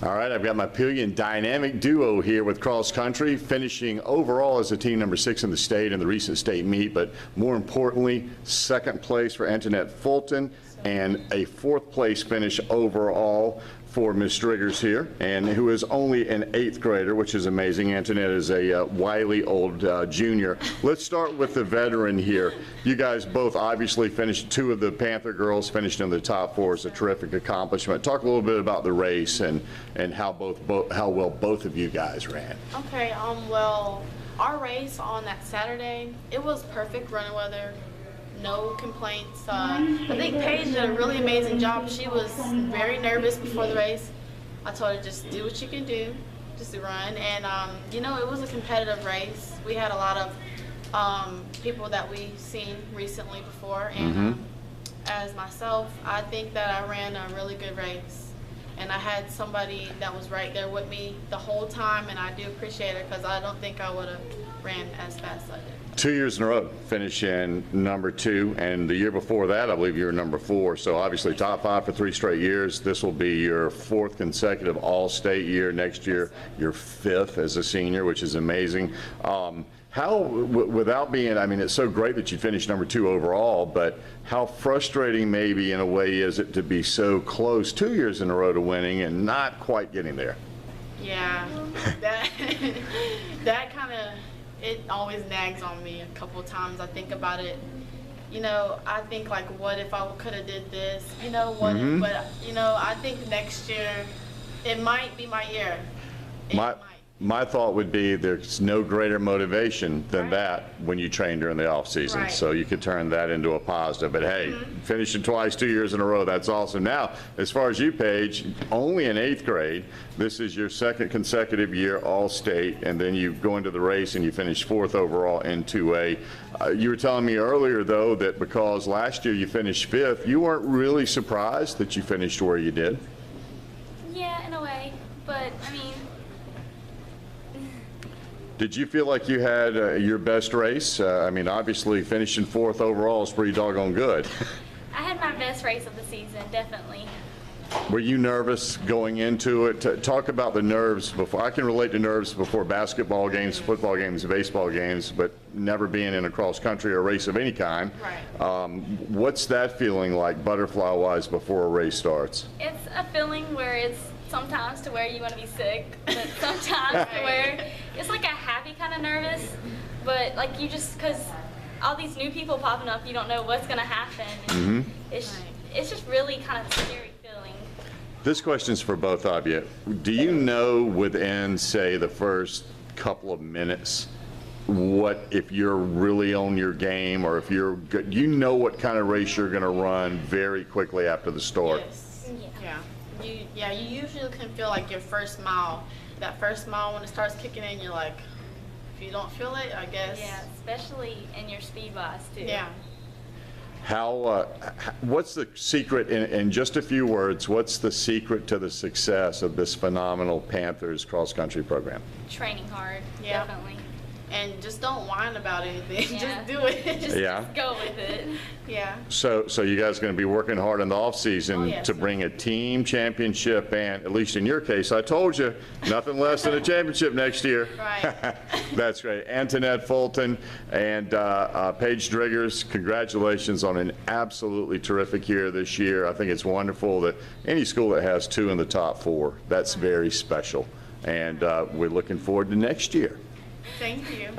All right, I've got my Pelion dynamic duo here with cross country, finishing overall as a team number 6 in the state in the recent state meet, but more importantly, second place for Antoinette Fulton and a 4th place finish overall for Miss Driggers here, and who is only an 8th grader, which is amazing. Antoinette is a wily old junior. Let's start with the veteran here. You guys both obviously finished, 2 of the Panther girls finished in the top 4. It's a terrific accomplishment. Talk a little bit about the race and how well both of you guys ran. Okay, well, our race on that Saturday, it was perfect running weather. No complaints. I think Paige did a really amazing job. She was very nervous before the race. I told her just do what you can do, just to run. And you know, it was a competitive race. We had a lot of people that we've seen recently before. And as myself, I think that I ran a really good race. And I had somebody that was right there with me the whole time, and I do appreciate it because I don't think I would have ran as fast as I did. 2 years in a row, finishing number 2, and the year before that, I believe you were number 4. So obviously top 5 for 3 straight years. This will be your 4th consecutive All-State year. Next year, your 5th as a senior, which is amazing. How, without being, I mean, it's so great that you finished number 2 overall, but how frustrating maybe in a way is it to be so close 2 years in a row to winning and not quite getting there? Yeah, that kind of, it always nags on me a couple times. I think about it, you know, I think like, what if I could have did this, you know, what if, but you know, I think next year, it might be my year. My thought would be there's no greater motivation than that when you train during the off season. So you could turn that into a positive. But hey, finishing twice 2 years in a row, that's awesome. Now, as far as you, Paige, only in 8th grade, this is your 2nd consecutive year All-State, and then you go into the race and you finish 4th overall in 2A. You were telling me earlier, though, that because last year you finished 5th, you weren't really surprised that you finished where you did. Yeah, in a way, but I mean, did you feel like you had your best race? I mean, obviously finishing 4th overall is pretty doggone good. I had my best race of the season, definitely. Were you nervous going into it? Talk about the nerves before. I can relate to nerves before basketball games, football games, baseball games, but never being in a cross country or race of any kind. What's that feeling like, butterfly-wise, before a race starts? It's a feeling where it's sometimes to where you want to be sick, but sometimes to where it's like a happy kind of nervous, but like you just, because all these new people popping up, you don't know what's going to happen. It's just really kind of a scary feeling. This question's for both of you. Do you know within, say, the first couple of minutes, what, if you're really on your game, or if you're good, you know what kind of race you're going to run very quickly after the start? Yes. Yeah, you usually can feel like your first mile. That first mile, when it starts kicking in, you're like, if you don't feel it, I guess. Yeah, especially in your speed wise too. Yeah. What's the secret, in just a few words, what's the secret to the success of this phenomenal Panthers cross-country program? Training hard, definitely. And just don't whine about anything. Yeah. Just do it. Just go with it. Yeah. So you guys are going to be working hard in the off season to bring a team championship, and at least in your case, I told you, nothing less than a championship next year. Right. That's great. Antoinette Fulton and Paige Driggers, congratulations on an absolutely terrific year this year. I think it's wonderful that any school that has 2 in the top 4, that's very special. And we're looking forward to next year. Thank you.